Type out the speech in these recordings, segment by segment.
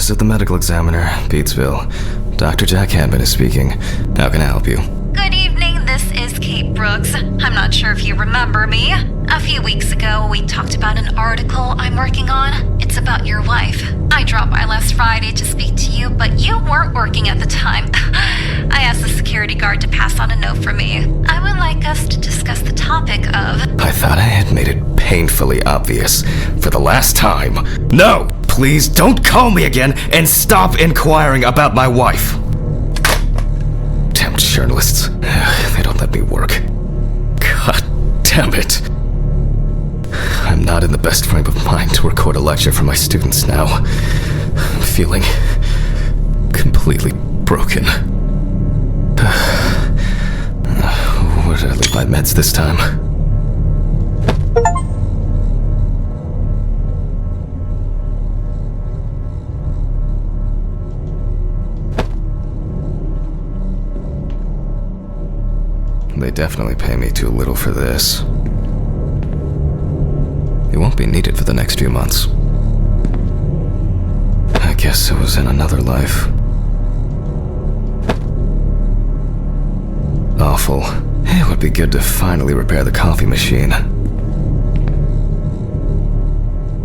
Office of the Medical Examiner, Petersville. Dr. Jack Hanman is speaking. How can I help you? Good evening, this is Kate Brooks. I'm not sure if you remember me. A few weeks ago, we talked about an article I'm working on. It's about your wife. I dropped by last Friday to speak to you, but you weren't working at the time. I asked the security guard to pass on a note for me. I would like us to discuss the topic of... I thought I had made it painfully obvious for the last time. No! Please don't call me again and stop inquiring about my wife. Damn journalists. They don't let me work. God damn it. I'm not in the best frame of mind to record a lecture for my students now. I'm feeling completely broken. Where did I leave my meds this time? They definitely pay me too little for this. It won't be needed for the next few months. I guess it was in another life. Awful. It would be good to finally repair the coffee machine.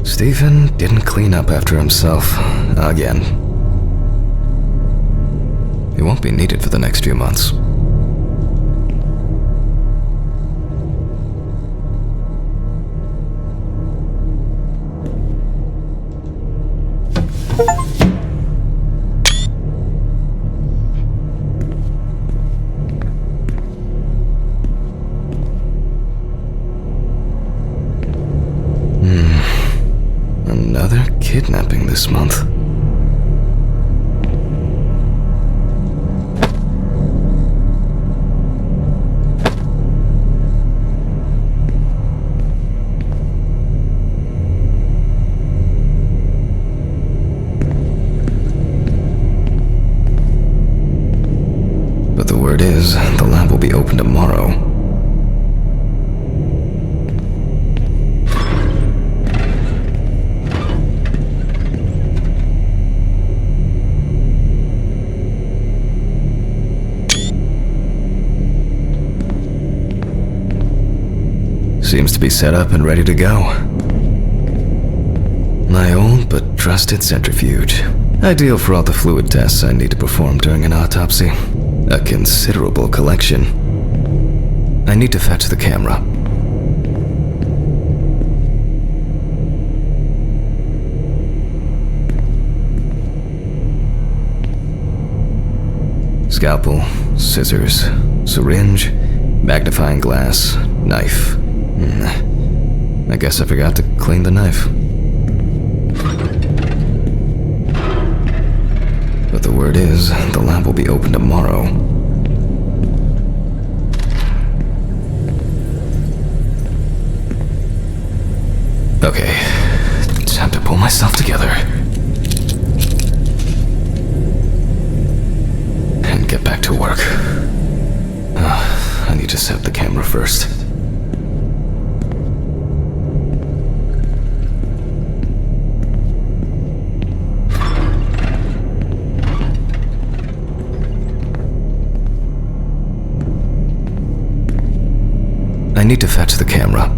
Stephen didn't clean up after himself again. It won't be needed for the next few months. Another kidnapping this month. But the word is, the lab will be open tomorrow. Seems to be set up and ready to go. My old but trusted centrifuge. Ideal for all the fluid tests I need to perform during an autopsy. A considerable collection. I need to fetch the camera. Scalpel, scissors, syringe, magnifying glass, knife. I guess I forgot to clean the knife. But the word is, the lab will be open tomorrow. Okay, time to pull myself together. And get back to work. I need to set up the camera first. I need to fetch the camera.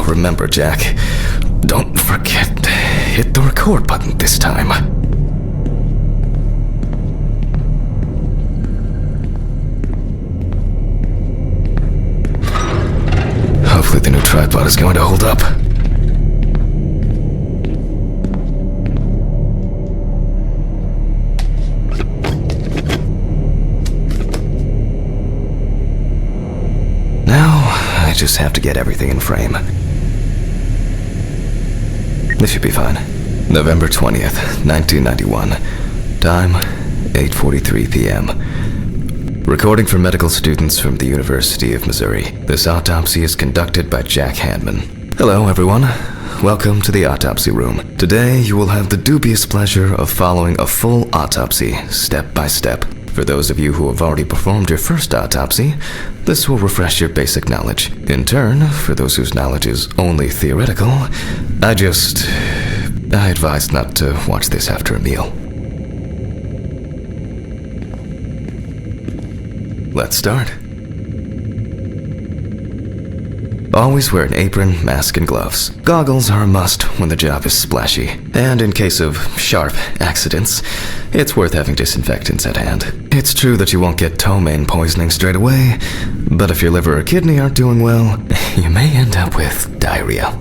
Remember, Jack, don't forget to hit the record button this time. Hopefully the new tripod is going to hold up. just have to get everything in frame. This should be fine. November 20th, 1991. Time, 8:43 p.m. Recording for medical students from the University of Missouri. This autopsy is conducted by Jack Hanman. Hello, everyone. Welcome to the autopsy room. Today, you will have the dubious pleasure of following a full autopsy, step by step. For those of you who have already performed your first autopsy, this will refresh your basic knowledge. In turn, for those whose knowledge is only theoretical, I advise not to watch this after a meal. Let's start. Always wear an apron, mask, and gloves. Goggles are a must when the job is splashy. And in case of sharp accidents, it's worth having disinfectants at hand. It's true that you won't get ptomaine poisoning straight away, but if your liver or kidney aren't doing well, you may end up with diarrhea.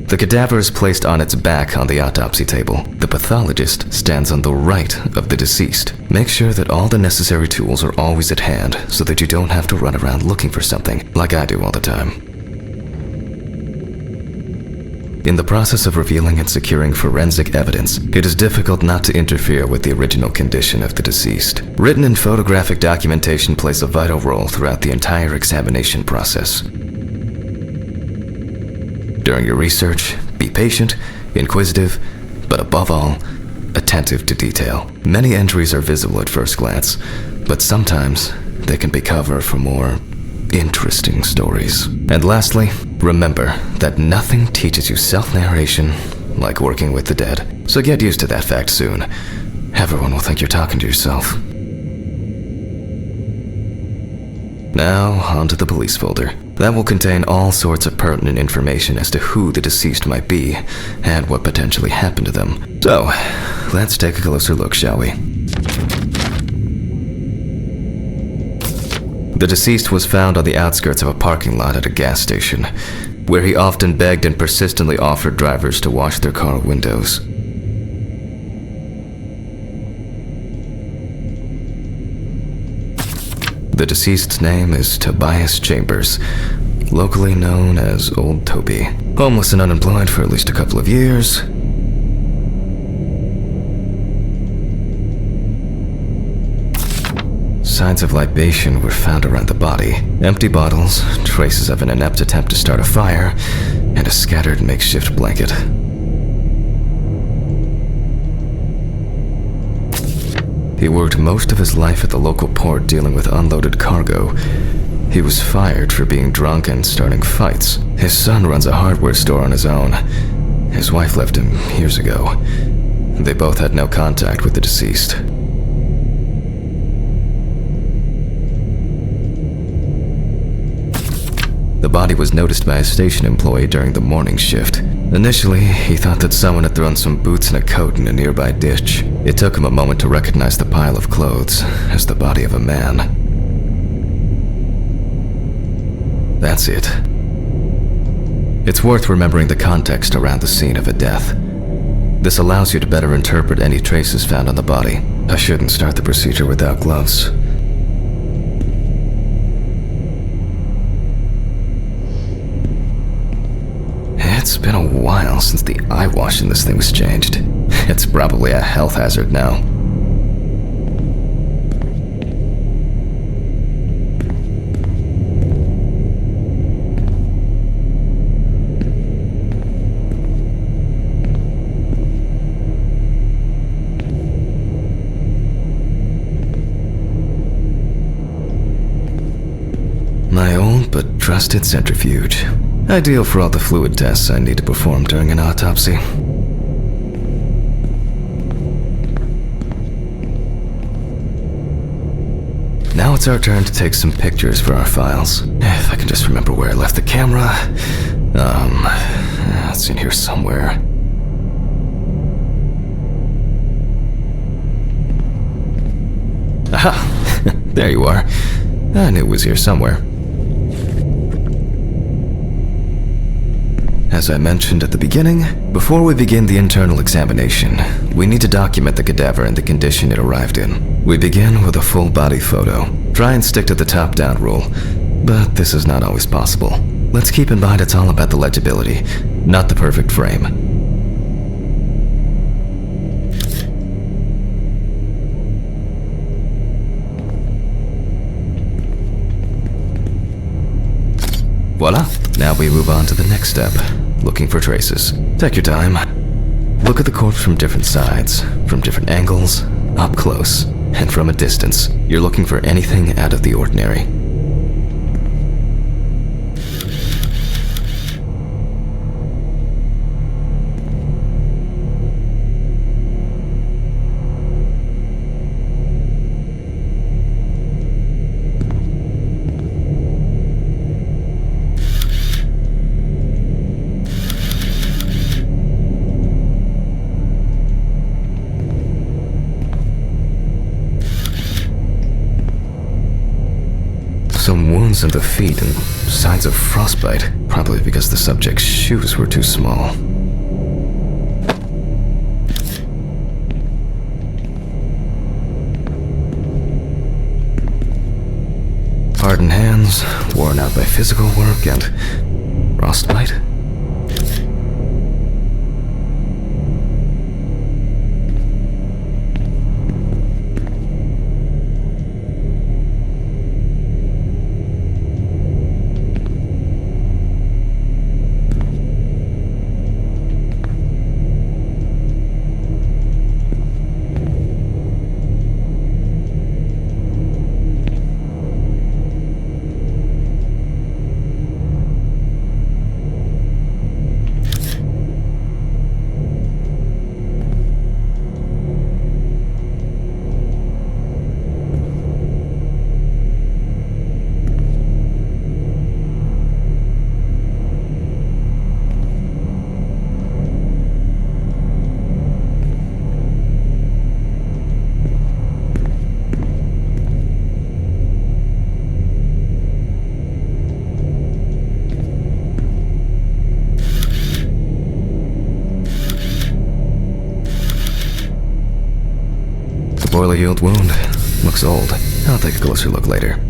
The cadaver is placed on its back on the autopsy table. The pathologist stands on the right of the deceased. Make sure that all the necessary tools are always at hand so that you don't have to run around looking for something, like I do all the time. In the process of revealing and securing forensic evidence, it is difficult not to interfere with the original condition of the deceased. Written and photographic documentation plays a vital role throughout the entire examination process. During your research, be patient, inquisitive, but above all, attentive to detail. Many entries are visible at first glance, but sometimes they can be cover for more interesting stories. And lastly, remember that nothing teaches you self-narration like working with the dead. So get used to that fact soon. Everyone will think you're talking to yourself. Now, onto the police folder. That will contain all sorts of pertinent information as to who the deceased might be and what potentially happened to them. So, let's take a closer look, shall we? The deceased was found on the outskirts of a parking lot at a gas station, where he often begged and persistently offered drivers to wash their car windows. The deceased's name is Tobias Chambers, locally known as Old Toby. Homeless and unemployed for at least a couple of years. Signs of libation were found around the body. Empty bottles, traces of an inept attempt to start a fire, and a scattered makeshift blanket. He worked most of his life at the local port dealing with unloaded cargo. He was fired for being drunk and starting fights. His son runs a hardware store on his own. His wife left him years ago. They both had no contact with the deceased. The body was noticed by a station employee during the morning shift. Initially, he thought that someone had thrown some boots and a coat in a nearby ditch. It took him a moment to recognize the pile of clothes as the body of a man. That's it. It's worth remembering the context around the scene of a death. This allows you to better interpret any traces found on the body. I shouldn't start the procedure without gloves. It's been a while since the eye wash in this thing was changed. It's probably a health hazard now. My old but trusted centrifuge. Ideal for all the fluid tests I need to perform during an autopsy. Now it's our turn to take some pictures for our files. If I can just remember where I left the camera. It's in here somewhere. Aha! There you are. I knew it was here somewhere. As I mentioned at the beginning, before we begin the internal examination, we need to document the cadaver and the condition it arrived in. We begin with a full body photo. Try and stick to the top-down rule. but this is not always possible. Let's keep in mind it's all about the legibility, not the perfect frame. Voila! Now we move on to the next step, looking for traces. Take your time. Look at the corpse from different sides, from different angles, up close, and from a distance. You're looking for anything out of the ordinary. Some wounds in the feet and signs of frostbite, probably because the subject's shoes were too small. Hardened hands, worn out by physical work and frostbite. Poorly healed wound. Looks old. I'll take a closer look later.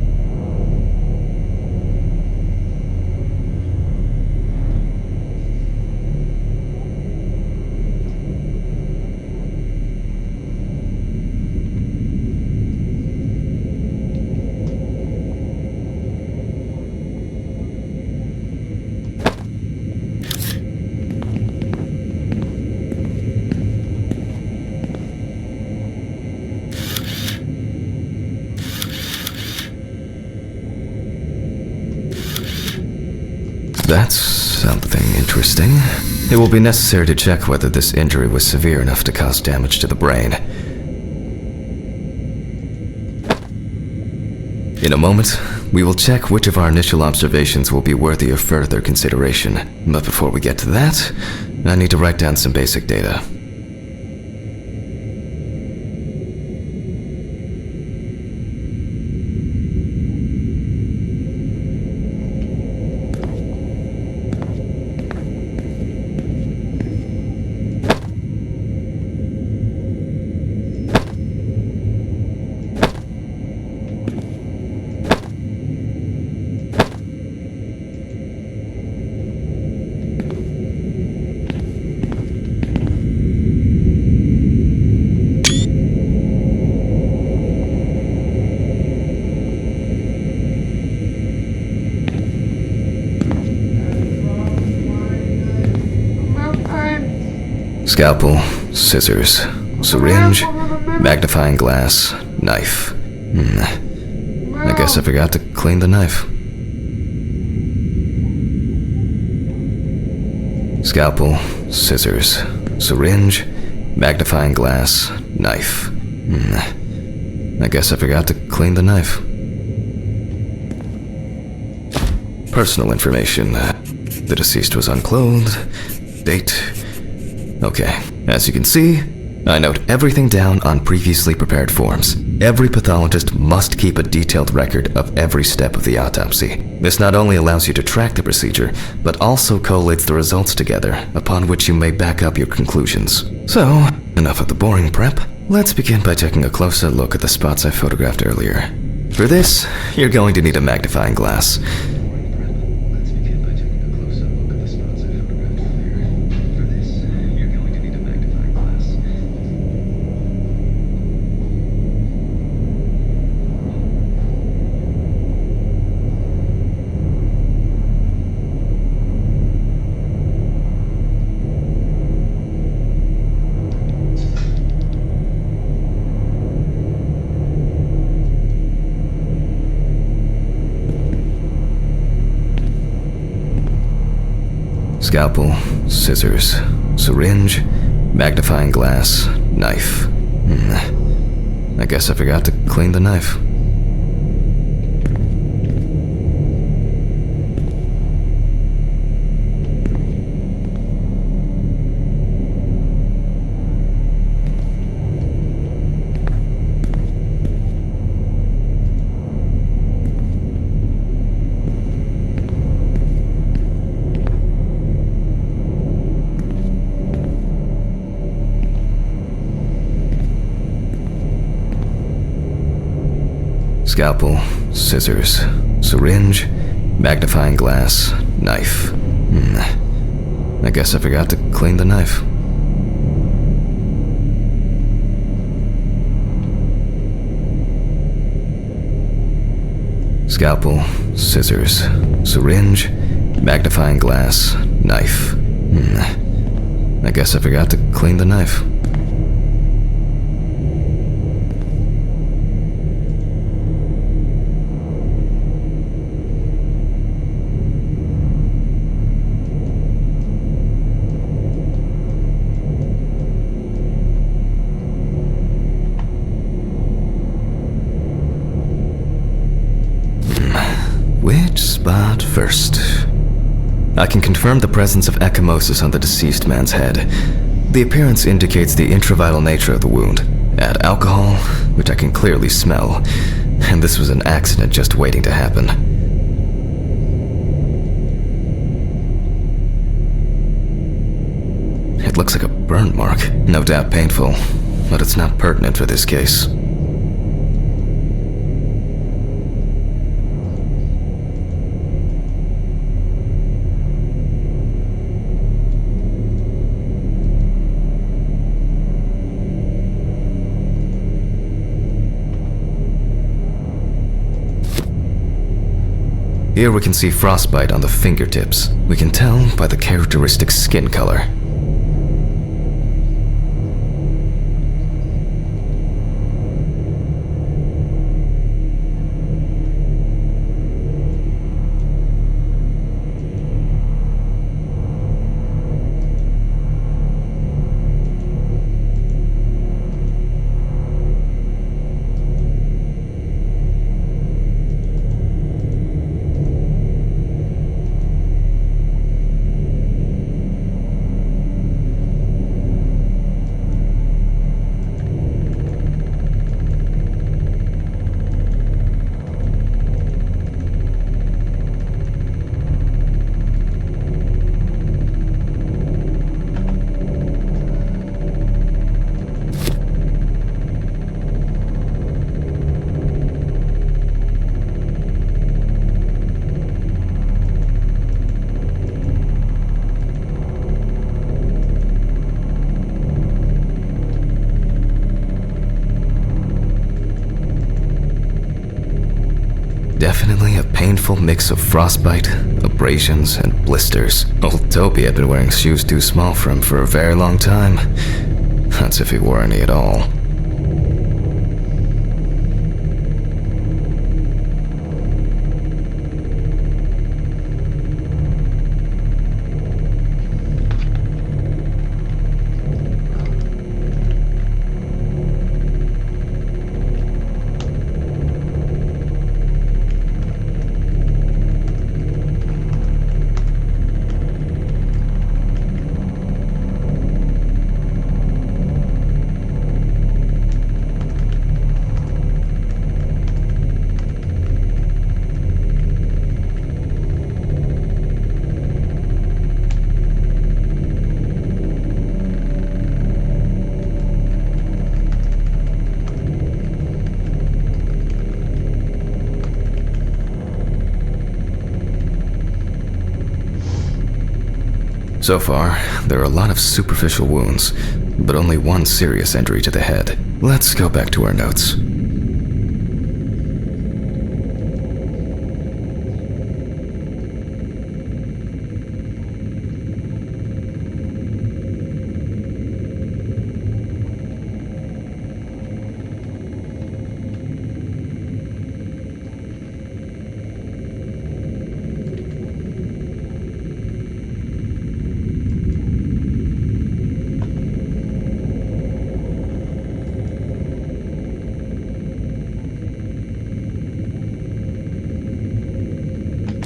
That's something interesting. It will be necessary to check whether this injury was severe enough to cause damage to the brain. In a moment, we will check which of our initial observations will be worthy of further consideration. But before we get to that, I need to write down some basic data. Scalpel, scissors, syringe, magnifying glass, knife. I guess I forgot to clean the knife. Scalpel, scissors, syringe, magnifying glass, knife. I guess I forgot to clean the knife. Personal information. The deceased was unclothed. Date. Okay, as you can see, I note everything down on previously prepared forms. Every pathologist must keep a detailed record of every step of the autopsy. This not only allows you to track the procedure, but also collates the results together, upon which you may back up your conclusions. So, enough of the boring prep. Let's begin by taking a closer look at the spots I photographed earlier. For this, you're going to need a magnifying glass. Scalpel, scissors, syringe, magnifying glass, knife. I guess I forgot to clean the knife. Scalpel, scissors, syringe, magnifying glass, knife. I guess I forgot to clean the knife. Scalpel, scissors, syringe, magnifying glass, knife. I guess I forgot to clean the knife. Which spot first? I can confirm the presence of ecchymosis on the deceased man's head. The appearance indicates the intravital nature of the wound. Add alcohol, which I can clearly smell, and this was an accident just waiting to happen. It looks like a burn mark, no doubt painful, but it's not pertinent for this case. Here we can see frostbite on the fingertips. We can tell by the characteristic skin color. Definitely a painful mix of frostbite, abrasions, and blisters. Old Toby had been wearing shoes too small for him for a very long time. That's if he wore any at all. So far, there are a lot of superficial wounds, but only one serious injury to the head. Let's go back to our notes.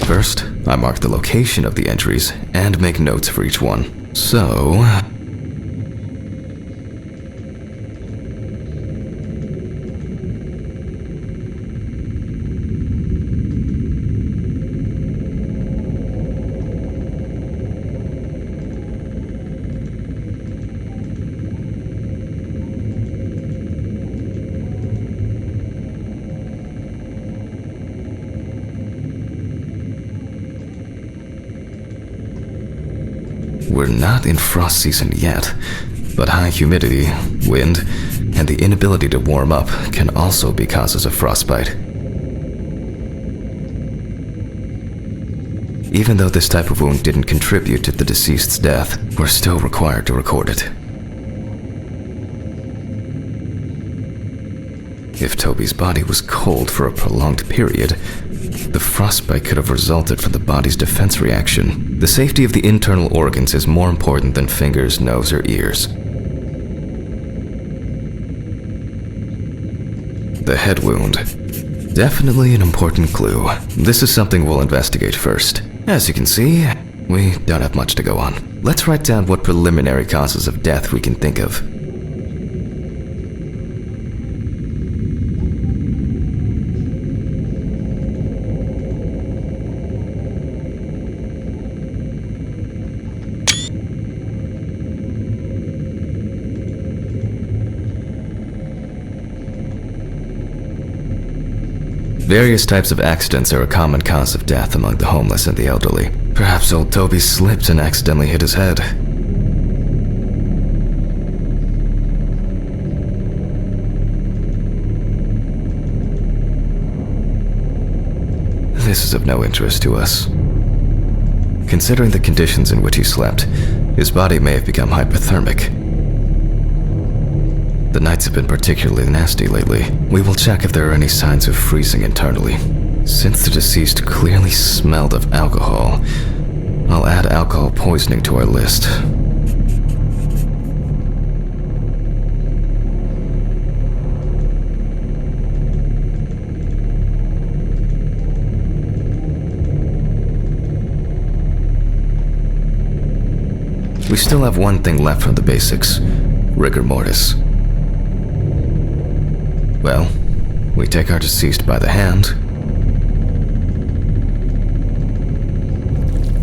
First, I mark the location of the injuries and make notes for each one. So... We're not in frost season yet, but high humidity, wind, and the inability to warm up can also be causes of frostbite. Even though this type of wound didn't contribute to the deceased's death, we're still required to record it. If Toby's body was cold for a prolonged period, the frostbite could have resulted from the body's defense reaction. The safety of the internal organs is more important than fingers, nose, or ears. The head wound. Definitely an important clue. This is something we'll investigate first. As you can see, we don't have much to go on. Let's write down what preliminary causes of death we can think of. Various types of accidents are a common cause of death among the homeless and the elderly. Perhaps old Toby slipped and accidentally hit his head. This is of no interest to us. Considering the conditions in which he slept, his body may have become hypothermic. The nights have been particularly nasty lately. We will check if there are any signs of freezing internally. Since the deceased clearly smelled of alcohol, I'll add alcohol poisoning to our list. We still have one thing left from the basics: rigor mortis. Well, we take our deceased by the hand,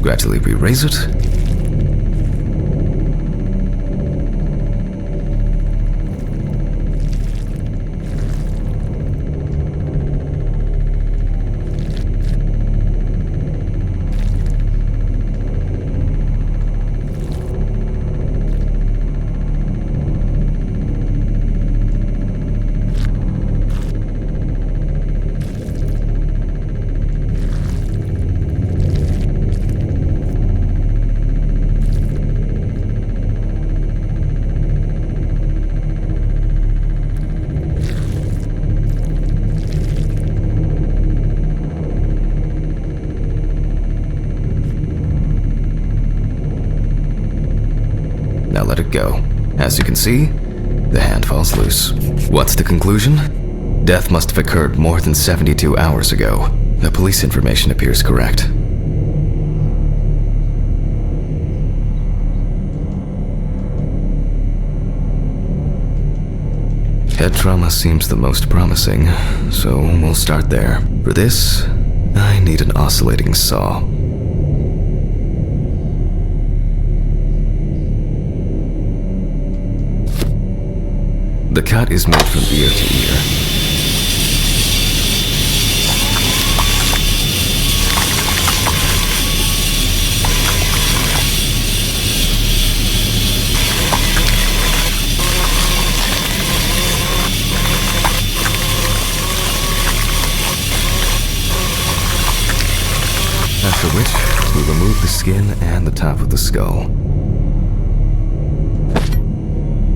gradually we raise it, now let it go. As you can see, the hand falls loose. What's the conclusion? Death must have occurred more than 72 hours ago. The police information appears correct. Head trauma seems the most promising, so we'll start there. For this, I need an oscillating saw. The cut is made from ear to ear. after which we remove the skin and the top of the skull.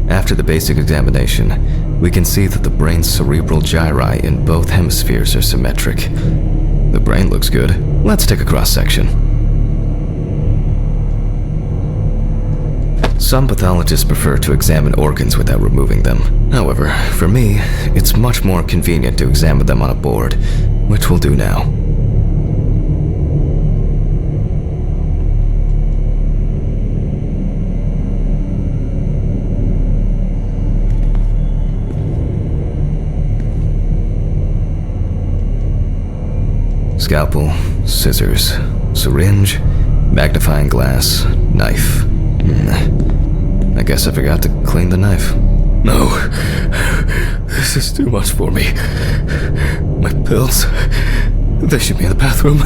After the basic examination, we can see that the brain's cerebral gyri in both hemispheres are symmetric. The brain looks good. Let's take a cross-section. Some pathologists prefer to examine organs without removing them. However, for me, it's much more convenient to examine them on a board, which we'll do now. Scalpel, scissors, syringe, magnifying glass, knife. I guess I forgot to clean the knife. No, this is too much for me. My pills, they should be in the bathroom.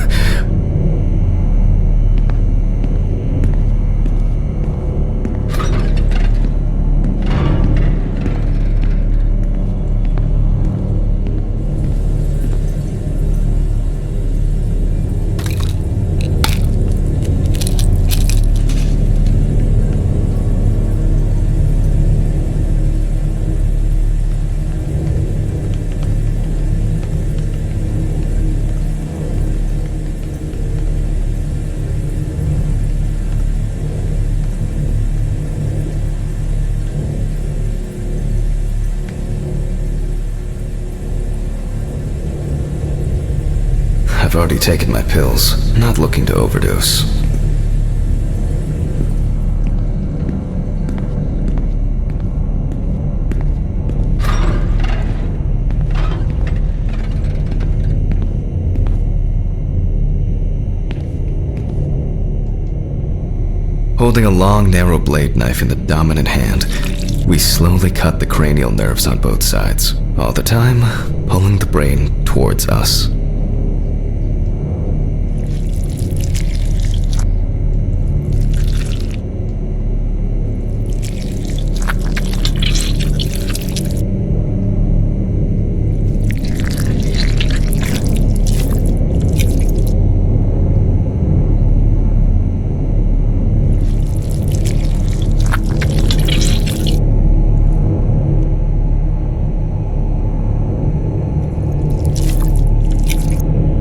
I've already taken my pills, not looking to overdose. Holding a long, narrow blade knife in the dominant hand, we slowly cut the cranial nerves on both sides, all the time pulling the brain towards us.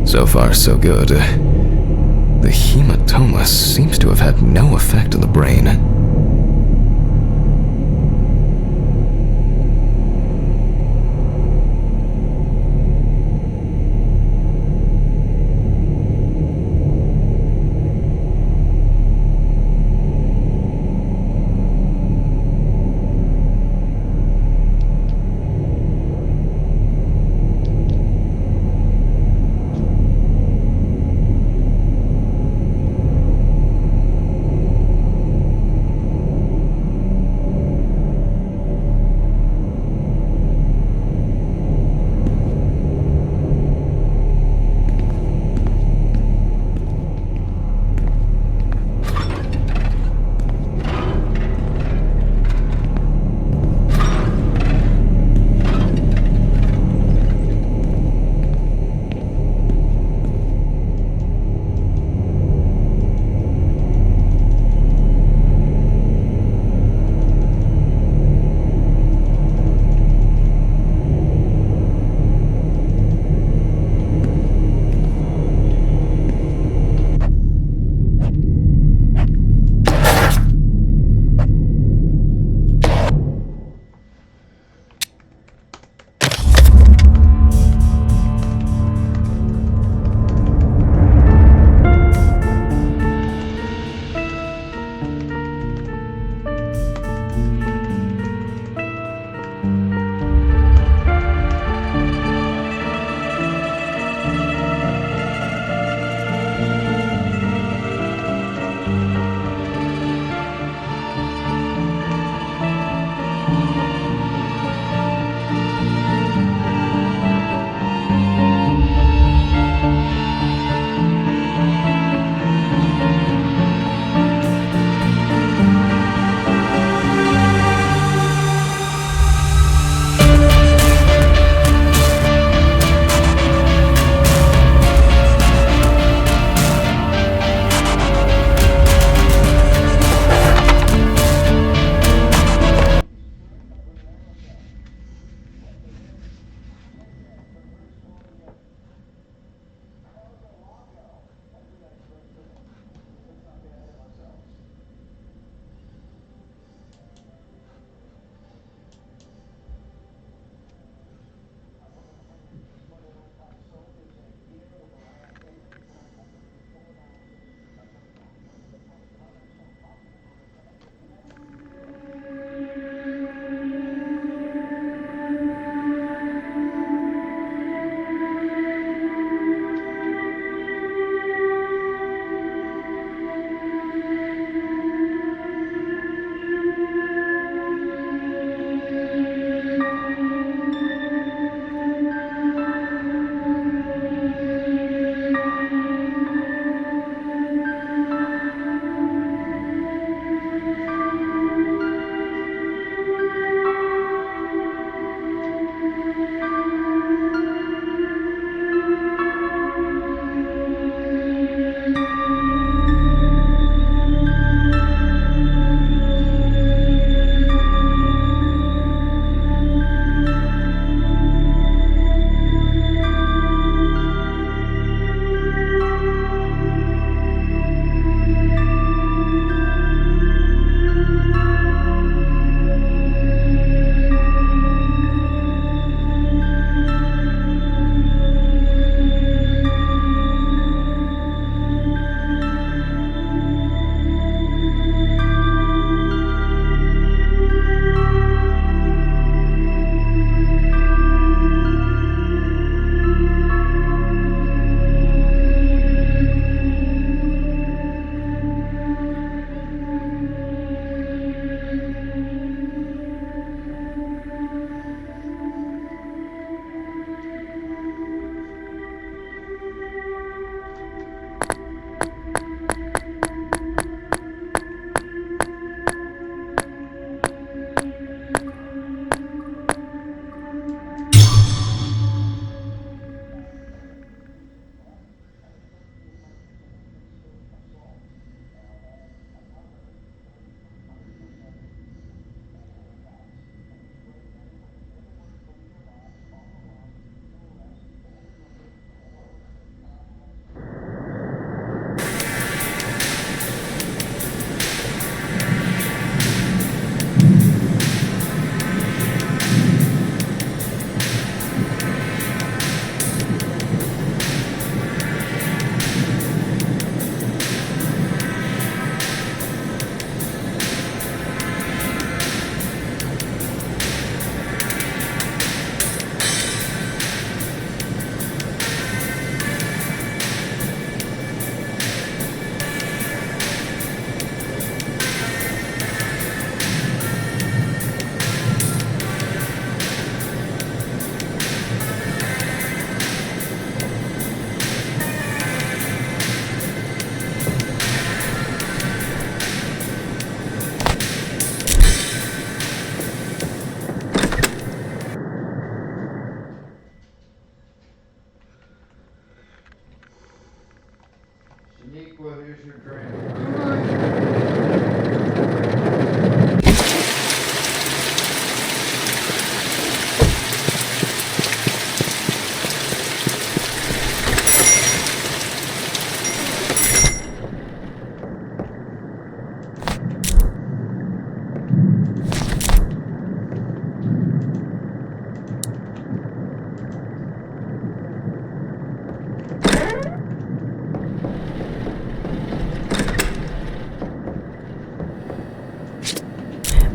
So far, so good. The hematoma seems to have had no effect on the brain.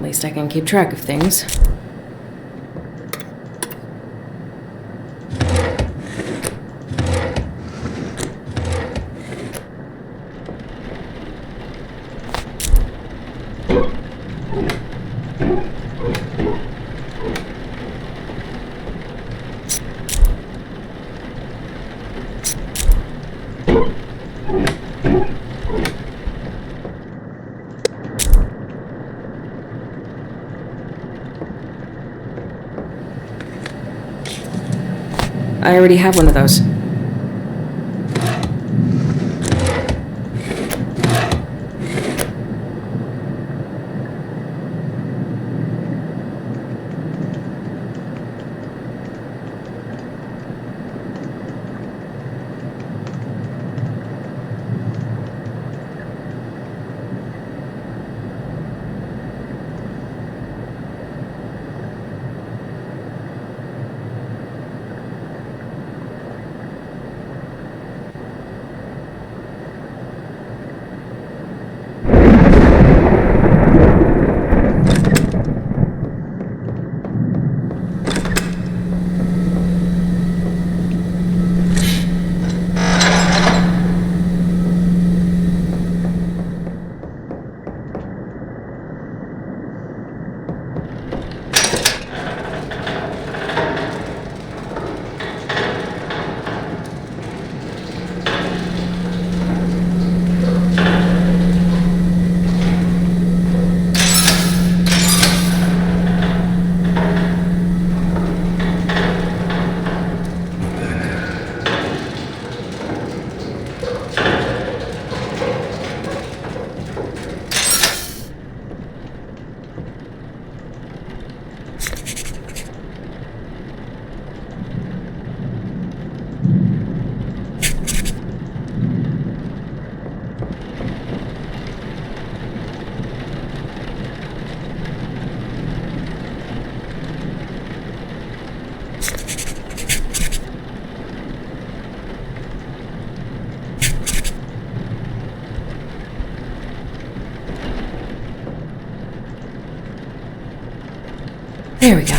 least I can keep track of things. I already have one of those. There we go.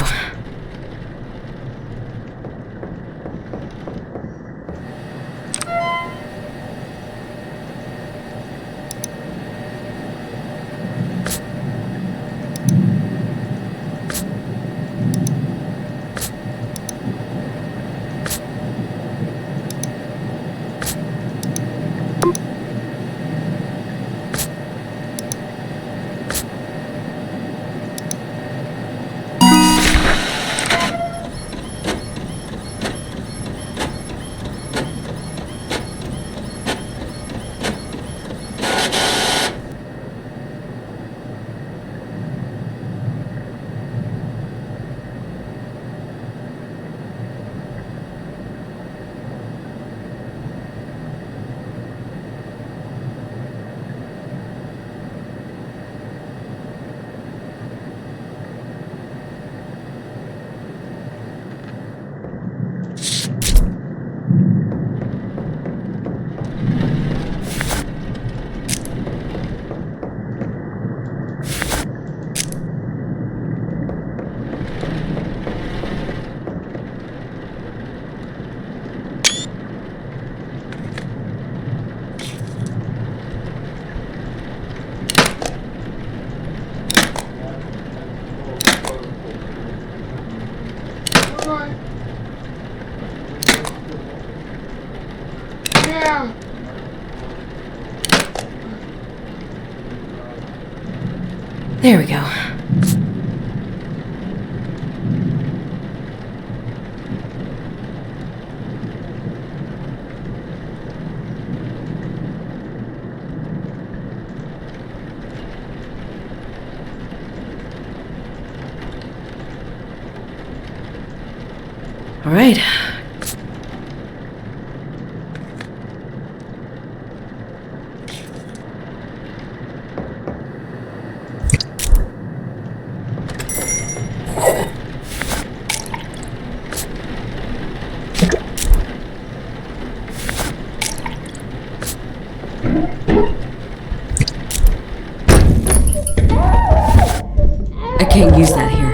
There we go. All right. I can't use that here.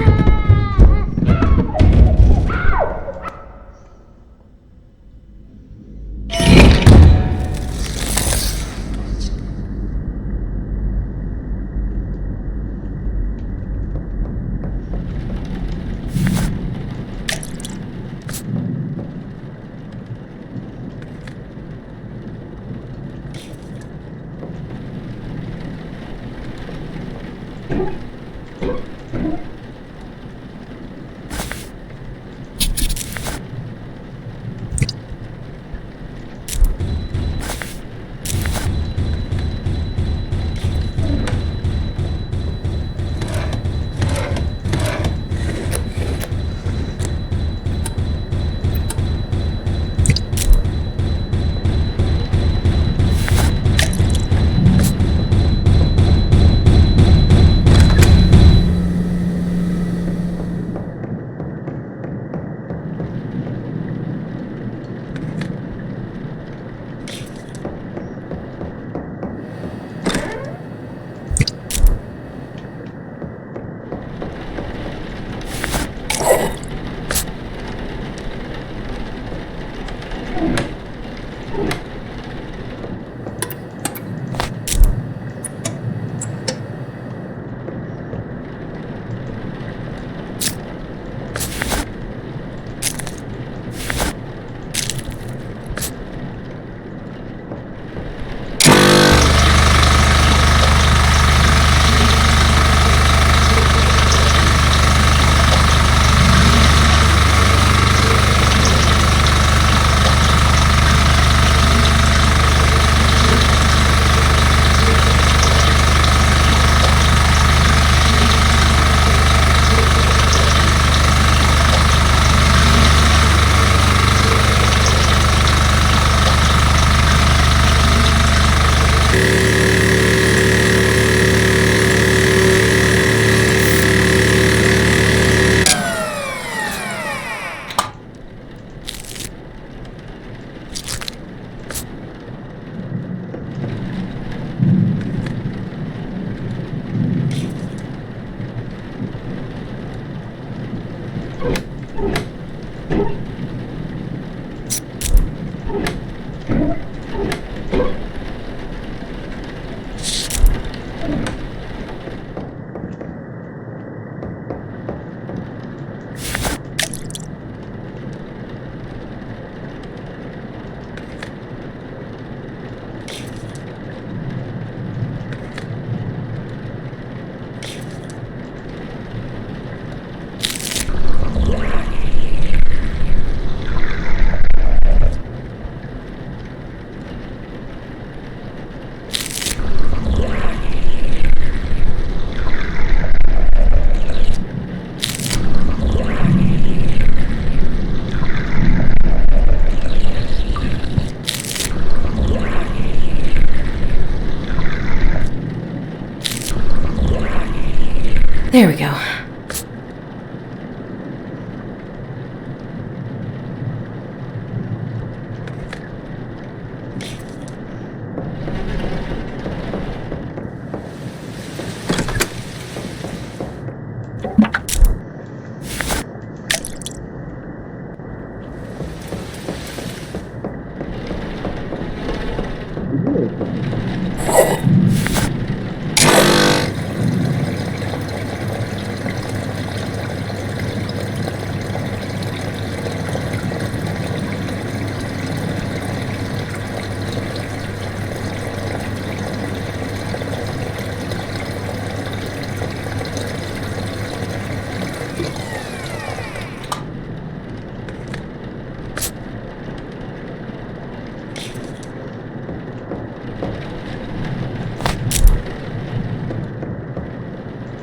There we go.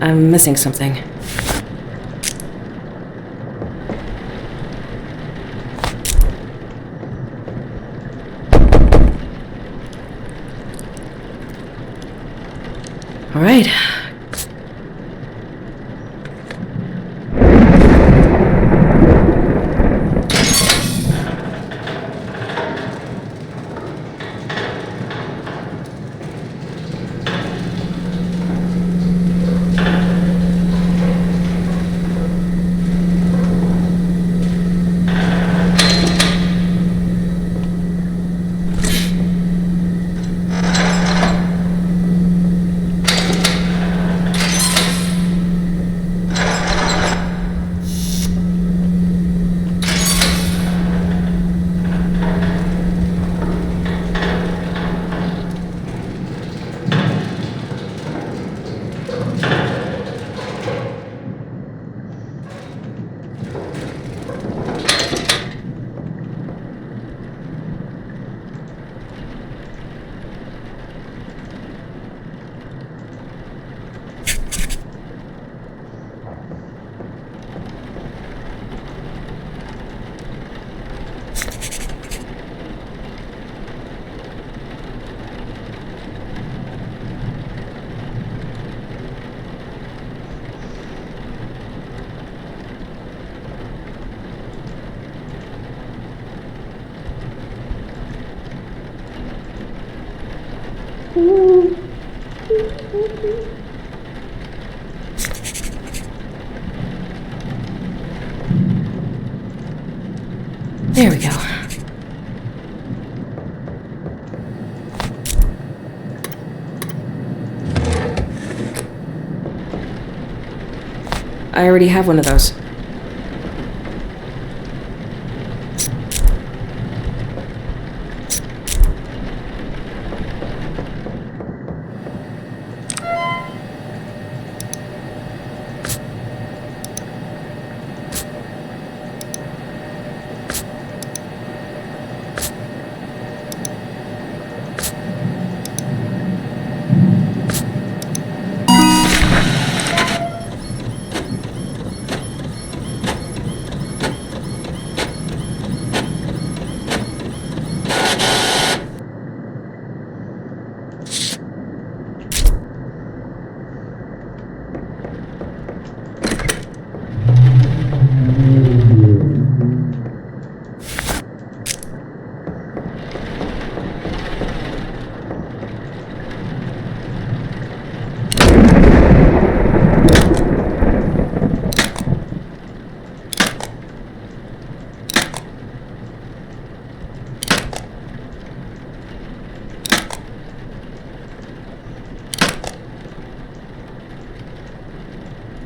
I'm missing something. All right. There we go. I already have one of those.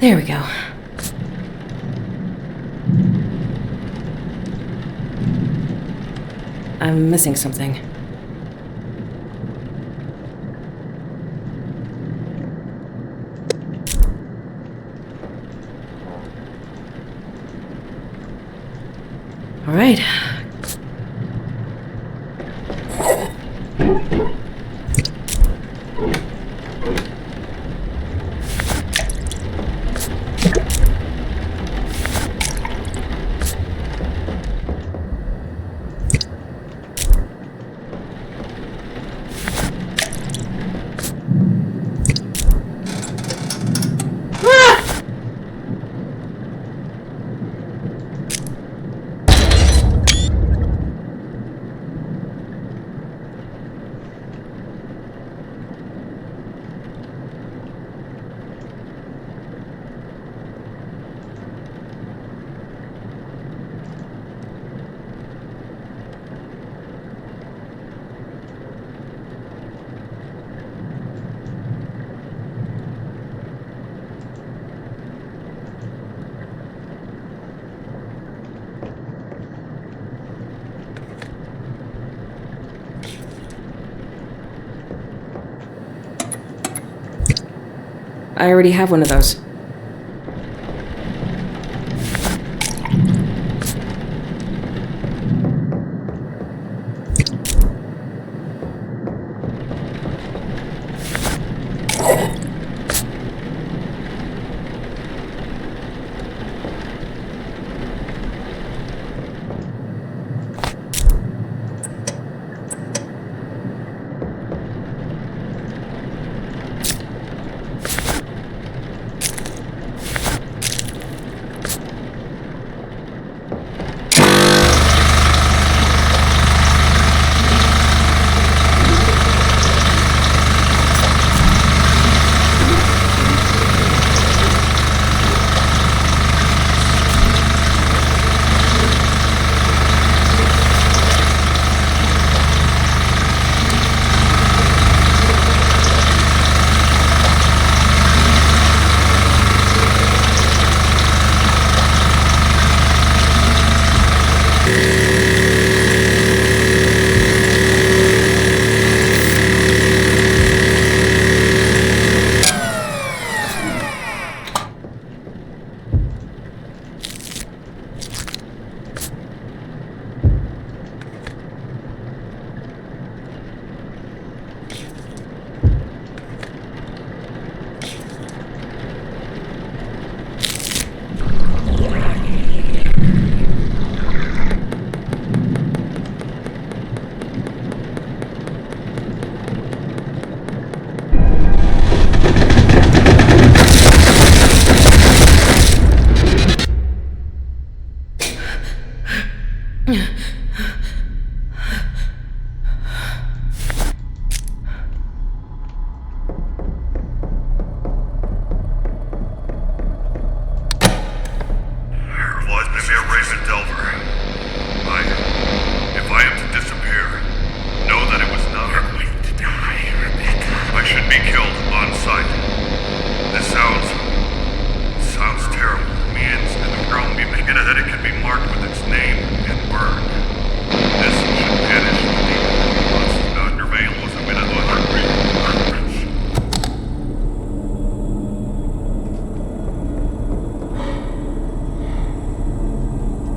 There we go. I'm missing something. All right. I already have one of those.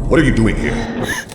What are you doing here?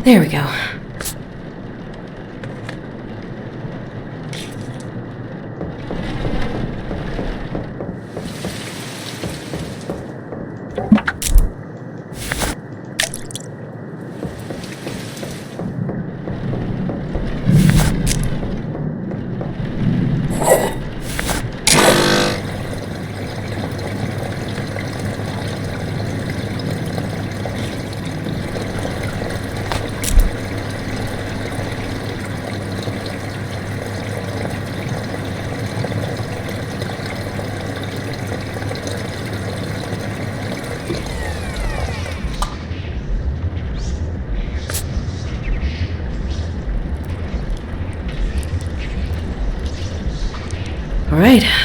There we go. All right.